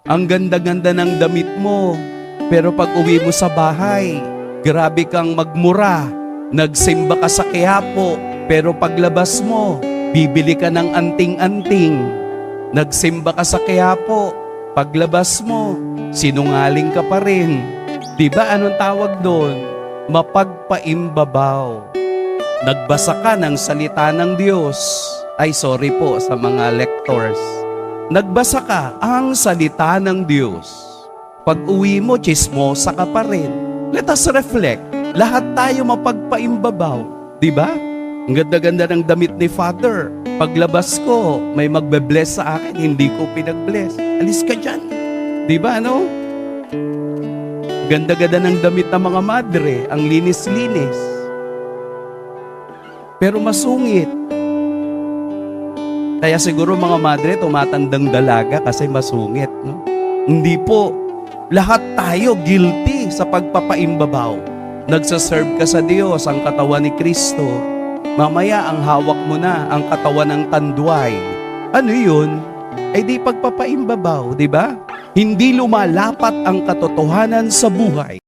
Ang ganda-ganda ng damit mo, pero pag uwi mo sa bahay, grabe kang magmura. Nagsimba ka sa Quiapo, pero paglabas mo, bibili ka ng anting-anting. Nagsimba ka sa Quiapo, paglabas mo, sinungaling ka pa rin. Diba anong tawag doon? Mapagpaimbabaw. Nagbasa ka ng salita ng Diyos. Ay, sorry po sa mga lectors. Nagbasa ka ang salita ng Diyos. Pag uwi mo, chismosa ka pa rin. Let us reflect. Lahat tayo mapagpaimbabaw. Diba? Ang ganda-ganda ng damit ni Father. Paglabas ko, may magbe-bless sa akin, hindi ko pinag-bless. Alis ka dyan. Diba, no? Ganda-ganda ng damit ng mga madre, ang linis-linis. Pero masungit. Kaya siguro mga madre, tumatandang dalaga kasi masungit, no? Hindi po. Lahat tayo guilty sa pagpapaimbabaw. Nagsaserve ka sa Diyos, ang katawan ni Kristo. Mamaya, ang hawak mo na, ang katawan ng tanduay. Ano yun? Ay di pagpapaimbabaw, di ba? Hindi lumalapat ang katotohanan sa buhay.